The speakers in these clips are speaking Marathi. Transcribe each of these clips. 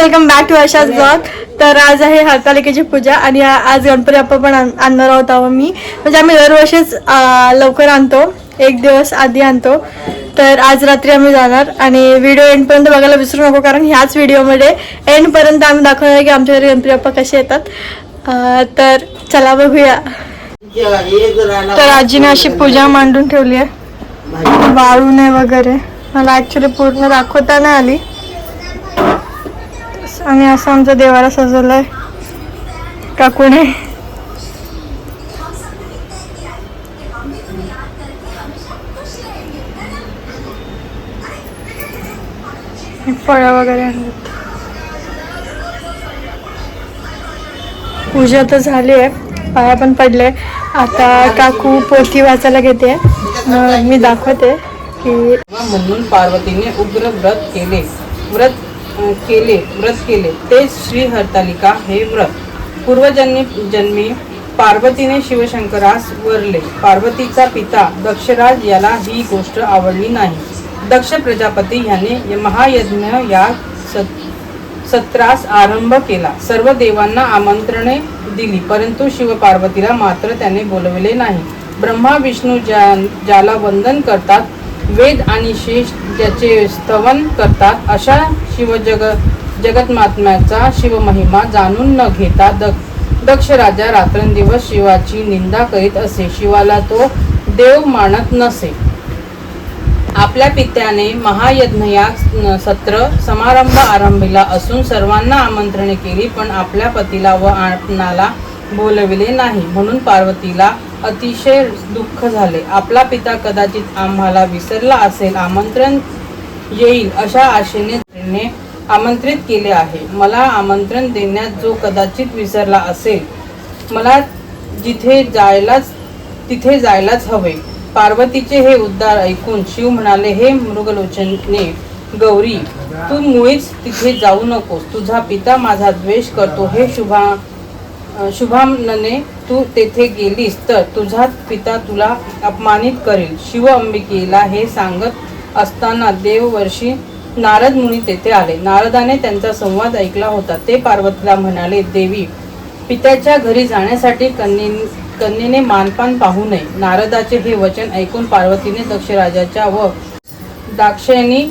Welcome back to Asha's blog. तर आज आहे हरतालिकेची पूजा आणि आज गणपती बाप्पा पण आणणार आहोत मी. म्हणजे आम्ही दरवर्षीच लवकर आणतो, एक दिवस आधी आणतो. तर आज रात्री आम्ही जाणार आणि व्हिडिओ एंडपर्यंत बघायला विसरू नको, कारण ह्याच व्हिडिओमध्ये एंडपर्यंत आम्ही दाखवणार की आमच्या घरी गणपती बाप्पा कसे येतात. तर चला बघूया. तर आजीने अशी पूजा मांडून ठेवली आहे, वाळूने वगैरे. मला ॲक्च्युली पूर्ण दाखवता नाही आली. आणि असं आमचा देवाला सजवलाय काकूने. फळं वगैरे आणतात. पूजा तर झाली आहे, पाया पण पडले. आता काकू पोथी वाचायला घेते. मी दाखवते की म्हणून पार्वतीने उग्र व्रत केले ते श्री हरतालिका हे व्रत. पूर्वजन्मी पार्वतीने शिवशंकरास वरले. पार्वतीचा पिता दक्षराज याला ही गोष्ट आवडली नाही. दक्ष प्रजापती ह्याने महायज्ञ या सत्रास आरंभ केला. सर्व देवांना आमंत्रणे दिली, परंतु शिव पार्वतीला मात्र त्याने बोलवले नाही. ब्रह्मा विष्णू ज्याला वंदन करतात, वेद आणि शेष ज्याचे स्तवन करतात, अशा जगतमात्म्याचा शिवमहिमा जाणून न घेता दक्ष राजा रात्रंदिवस शिवाची निंदा करीत असे. शिवाला तो देव मानत नसे. आपल्या पित्याने महायज्ञया सत्र समारंभ आरंभिला असून सर्वांना आमंत्रणे केली, पण आपल्या पतीला व आपणाला बोलविले नाही. म्हणून पार्वतीला अतिशय दुःख झाले. आपला पिता कदाचित आम्हाला विसरला असेल, आमंत्रण येईल अशा आशेने आमंत्रित केले आहे. मला आमंत्रण देण्यात जो कदाचित विसरला असेल, मला तिथे जायलाच हवे. पार्वतीचे हे उद्गार ऐकून शिव म्हणाले, हे मृगलोचने गौरी, तू मुळीच तिथे जाऊ नकोस. तुझा पिता माझा द्वेष करतो. हे शुभामने तू तेथे गेलीस तर तुझा पिता तुला अपमानित करेल. शिव अंबिकेला हे सांगत असताना देववर्षी नारद मुनी तेथे आले. नारदाने त्यांचा संवाद ऐकला होता. ते पार्वतीला म्हणाले, देवी, पित्याच्या घरी जाण्यासाठी कन्येने मानपान पाहू नये. नारदाचे हे वचन ऐकून पार्वतीने दक्षराजाच्या व दाक्षायणी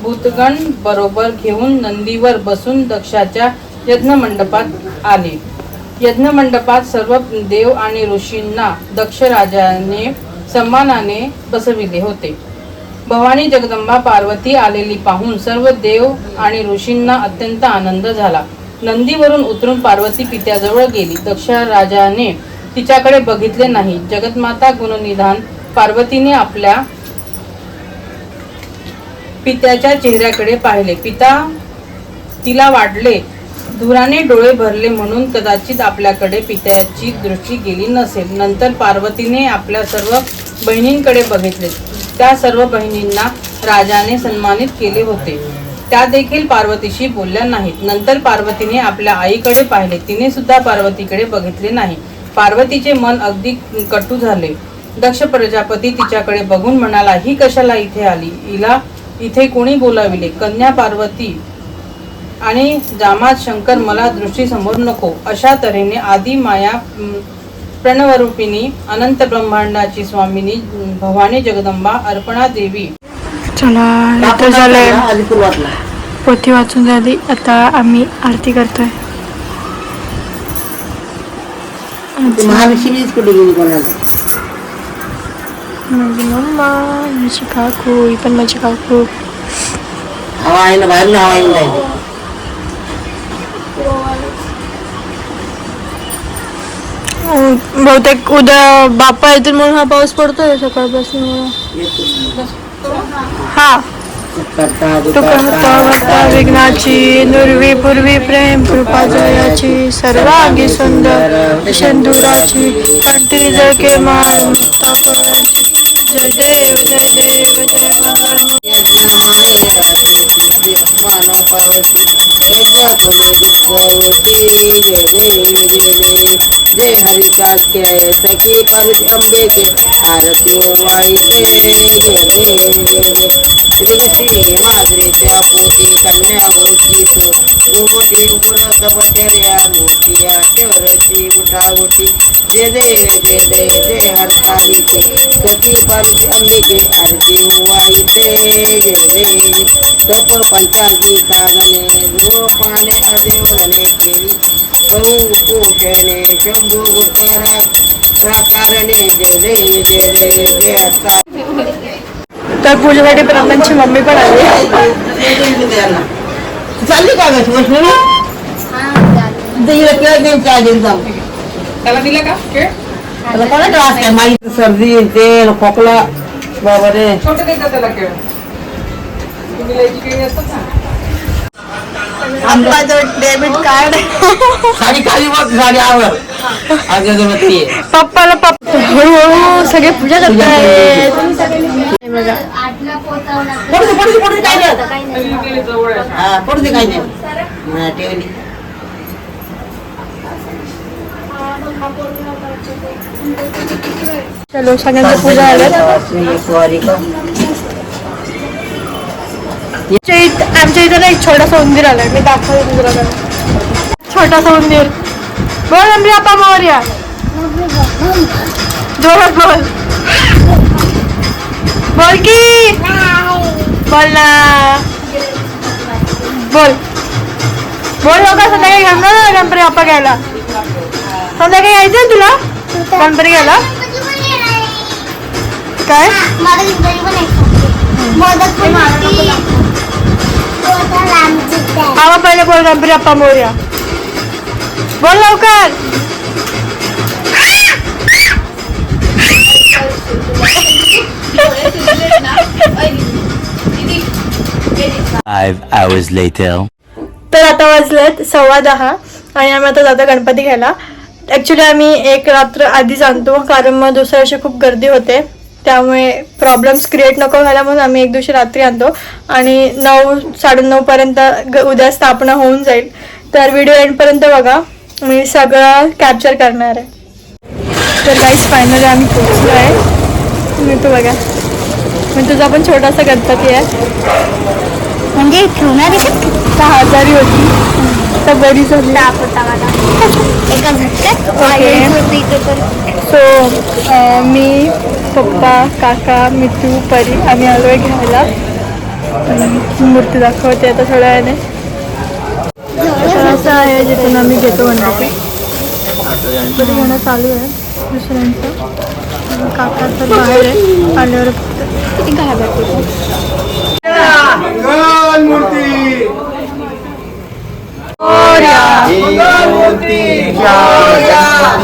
भूतगण बरोबर घेऊन नंदीवर बसून दक्षाच्या यज्ञमंडपात आले. यज्ञमंडपात सर्व देव आणि ऋषींना दक्षराजाने सन्मानाने बसविले होते. भवानी जगदंबा पार्वती आलेली पाहून सर्व देव आणि ऋषींना अत्यंत आनंद झाला. नंदीवरून उतरून पार्वती पित्याजवळ गेली. दक्षराजाने तिच्याकडे बघितले नाही. जगतमाता गुणनिधान पार्वतीने आपल्या पित्याच्या चेहऱ्याकडे पाहिले. तिला वाटले धुराने डोळे भरले म्हणून कदाचित आपल्याकडे पित्याची दृष्टी गेली नसेल. नंतर पार्वतीने आपल्या सर्व बहिणींकडे बघितले. त्या सर्व बहिणींना राजाने सन्मानित केले होते. त्या देखील पार्वतीशी बोलल्या नाहीत. नंतर पार्वतीने आपल्या आईकडे पाहिले. तिने सुद्धा पार्वतीकडे बघितले नाही. पार्वतीचे मन अगदी कटू झाले. दक्ष प्रजापती तिच्याकडे बघून म्हणाला, ही कशाला इथे आली? हिला इथे कोणी बोलाविले? कन्या पार्वती आणि जामात शंकर मला दृष्टी समोर नको. अशा तऱ्हेने आदी माया प्रणवरूपिणी अनंत ब्रह्मांडाची स्वामिनी भवानी जगदंबा अर्पणा देवी. चला, इथं झालंय, पोथी वाचून झाली. आता आम्ही आरती करतोय. महालक्ष्मीच कुठे गेली कोणाला? माझी मम्मा, माझी काकू, ही पण माझी काकू. हवा आहे ना, बाहेर हवा येऊन राहिली. बहुतेक उद्या बाप्पा येतील म्हणून हा पाऊस पडतोय सकाळपासून. हा, तू करता विघ्नाची, नुरवी पूर्वी प्रेम कृपा जयाची, सर्वांगी सुंदर शेंदुराची, कंठी जळके मान मुक्ता फुलाची. जय देव जय देव जय मंगल. जय हरिकाख्याय सखी पार्वती अंबे के आरती वाणी जय जय जय जय. श्रीगती माजरीच्या पोटी कन्या होतीस गोवटी उपरत बटेऱ्या मोठ्या ठेवरची मुठावटी जय देव जय देव जय हरतालिके सती पार्वती अंबिके आरती वाईते जय देव तप पंचांती कागणे ध्रुवपाने अदेवळणे केली पोषणे शंभू गोतरा प्राकारणे जय देव जय देव जय हरतालिके. तर पूजेसाठी प्रथमची मम्मी पण आली. चालली का गं वैष्णवी? त्याला दिलं का खेळ त्याला कोणा त्रास आहे माहिती सर्दी तेल खोकला बाबा रे छोटे देतात त्याला खेळ तुम्ही लयची खेळी असतात ना आमचं डेबिट कार्ड. साडी खाली बघ साडी आवर अगरबत्ती पप्पाला हळूहळू सगळे पूजा करतायत. बघा पडू काय गेले जवळ आहे हा पडू काय नाही ठेवली चलो सगळ्यांची पूजा आल्यात. आमच्या इथं ना एक छोटासा मंदिर आलाय. मी दाखवते तुला छोटासा मंदिर. बोल अंबी आपा मोरया. जोरात बोल. बोल की बोल ना बोल बोल. लोक संध्याकाळी घालणार ना गणपती बाप्पा घ्यायला. संध्याकाळी यायचं ना तुला गणपती घ्यायला. काय आवा पहिले बोल गणपती बाप्पा मोरया. बोल लवकर. Five hours later. तर आता वाजलेत 10:15 आणि आम्ही आता जातो गणपती घ्यायला. ॲक्च्युली आम्ही एक रात्र आधीच आणतो कारण मग दुसऱ्या दिवशी खूप गर्दी होते. त्यामुळे प्रॉब्लेम्स क्रिएट नको व्हायला म्हणून आम्ही एक दिवशी रात्री आणतो आणि 9-9:30 पर्यंत उद्या स्थापना होऊन जाईल. तर व्हिडिओ एंडपर्यंत बघा. मी सगळं कॅप्चर करणार आहे. तर गाईज फायनली आम्ही पोहोचलो आहे. मी तू बघा म्हणजे तुझा पण छोटासा गणपती आहे. म्हणजे ठेवणार 6,000 होती तर बरी झाली. सो मी पप्पा काका मितू परी आम्ही आलो आहे घ्यायला. मूर्ती दाखवते आता थोड्या वेळाने. तर असं आहे जिथून आम्ही घेतो गणपती. गणपती घेणं चालू आहे दुसऱ्यांचं. काका तर बाहेर आहे. आल्यावर किती घाबरते.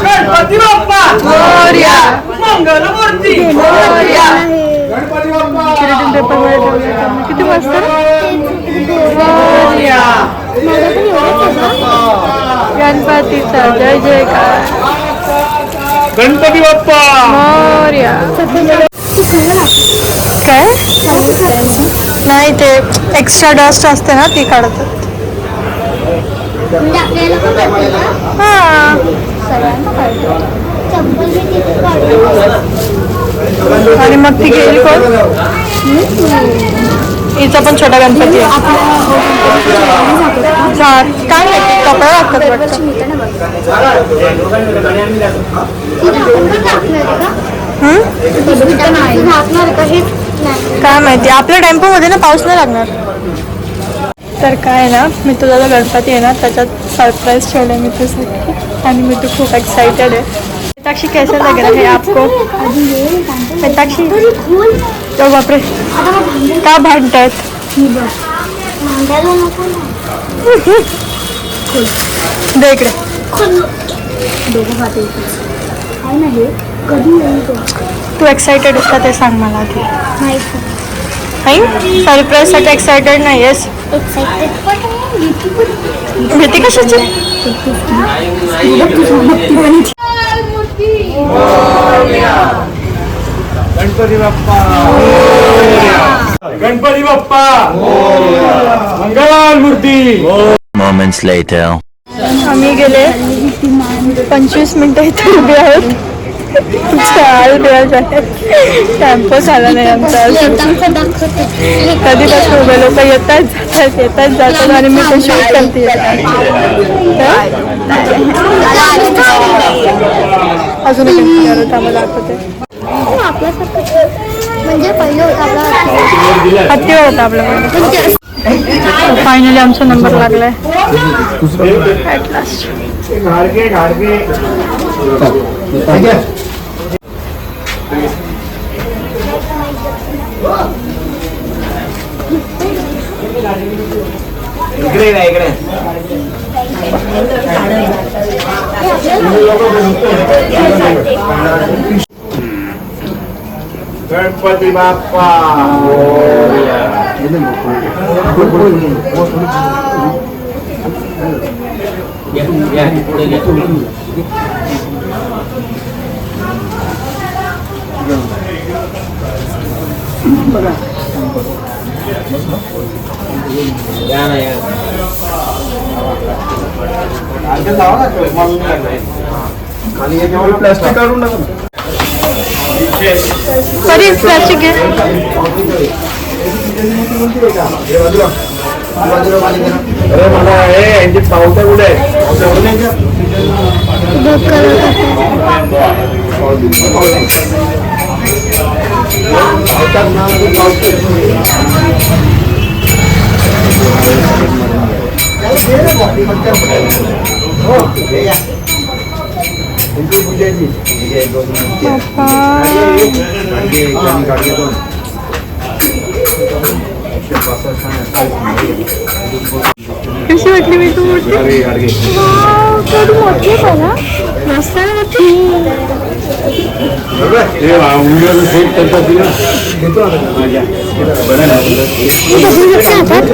गणपती बाप्पा मोरया. मंगल मूर्ती किरीटून पेपरमध्ये ठेवलं. किती मस्त गणपतीचा जय जयकार. गणपती बाप्पा मोरया. काय नाही ते एक्स्ट्रा डस्ट असते ना ती काढतात. हा आणि मग ती गेली कोण. हिचा पण छोटा गणपती आहे. काय माहिती कपडा लागतात वाटतं. काय माहिती आपल्या टेम्पोमध्ये ना पाऊस नाही लागणार. तर काय ना मी तुझा जो गणपती आहे ना त्याच्यात सरप्राईज ठेवलं आहे मी तुझ्यासाठी आणि मी तू खूप एक्साइटेड आहे. मीनाक्षी कैसा लग रहा है आपको. मीनाक्षी तो बापरे का भांडतात. दे इकडे. तू एक्साइटेड आहेस का ते सांग मला आधी. नाही सरप्राईजसाठी एक्साइटेड नाही आहेस. भीती कशाची. गणपती बाप्पा गणपती बाप्पा मंगल मूर्ती. Moments later. आम्ही गेले 25 मिनिटं इथे उभे आहोत टेम्पो झाला नाही आमचा अजून. कधीपासून उभे लोक येतात जातात आणि मी पण शूट करते. अजून एक आम्हाला दाखवते. म्हणजे पहिले होता आपला हत्ती होता आपल्याकडे. फायनली आमचा नंबर लागलाय ॲट लास्ट. इकडे गणपती बाप्पा प्लास्टिक काढून टाका. बरी प्लास्टिक आहे. अरे मला यांची पावत्या कुठे आहे? कशी वाटली मी तू मूर्ती? वाव, थोडी मोठी आहे ना. मस्त आहे मोठी.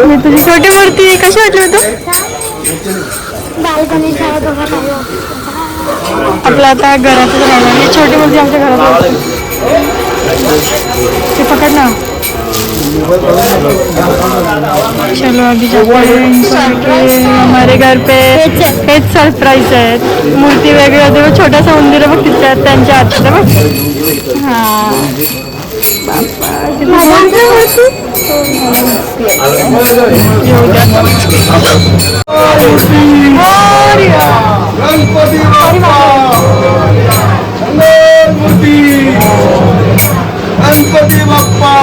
मी तुझी छोटी मूर्ती कशी वाटली तू? आपलं आता घरातच राहिलं. ही छोटी मूर्ती आमच्या घरात ते पकड ना. चलो अभी जाते हैं हमारे घर पे. हेच सरप्राईज आहेत. मूर्ती वेगळी होते व छोटासा मंदिर बघ तिथे त्यांच्या हातात बघ. हा बाप्पा किती मोठी मूर्ती. गणपती बाप्पा गणपती बाप्पा.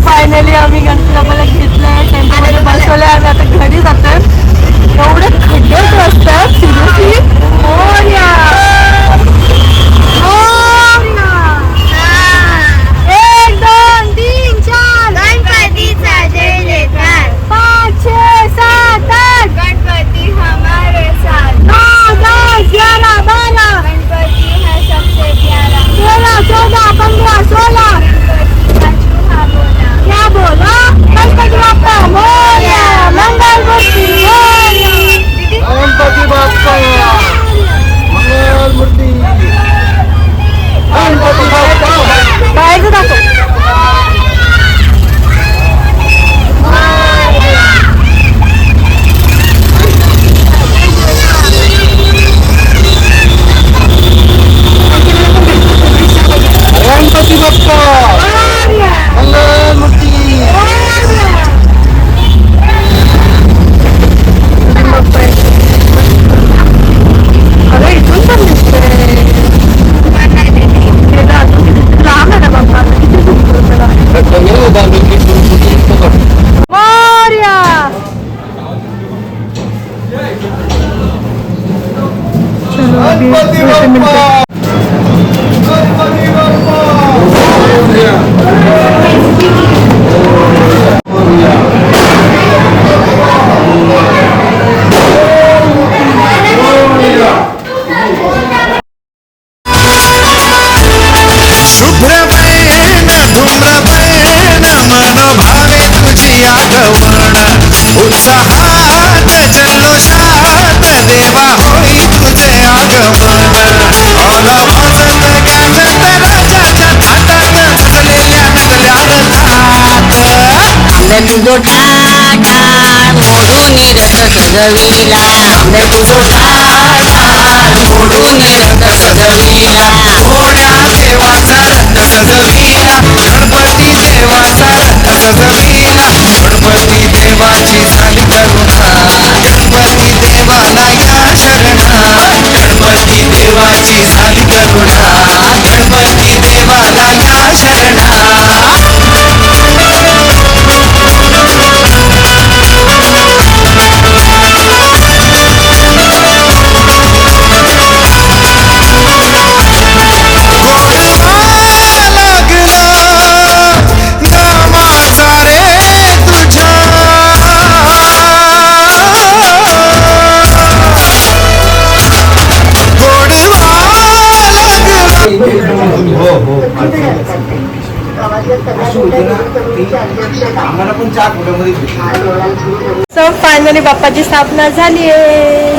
फायनली आम्ही गणपती बाप्पाला घेतलंय, त्यांच्यामध्ये बसवलंय आणि आता घरी जातोय. एवढे खड्डेच असतात सिरियसली. गणपती बाप्पा गणपती शुभ्रमैन धूम्रमैन मन भावे तुझी आगमन उत्साहात जल्लोषात देवा होई तुझे आगमन ऑल वाजत गाजत तुझो टाटा मोडून रथ सजविला आंबे तुझो टाटा मोडून रथ सजविला घोड्या देवाचा रथ सजविला गणपती देवाचा रथ सजविला गणपती देवाची झाली करुणा गणपती देवाला या शरणा गणपती देवाची झाली करुणा गणपती देवाला या शरणा आम्हाला पण चहा कुठे सो फायनली बाप्पाची स्थापना झाली आहे.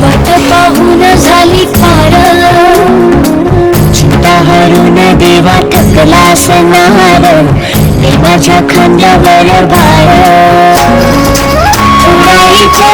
वाट पाहून झाली पार चिंता हरून देवा थकला असणार देवाच्या खांद्यावर भार उडायच्या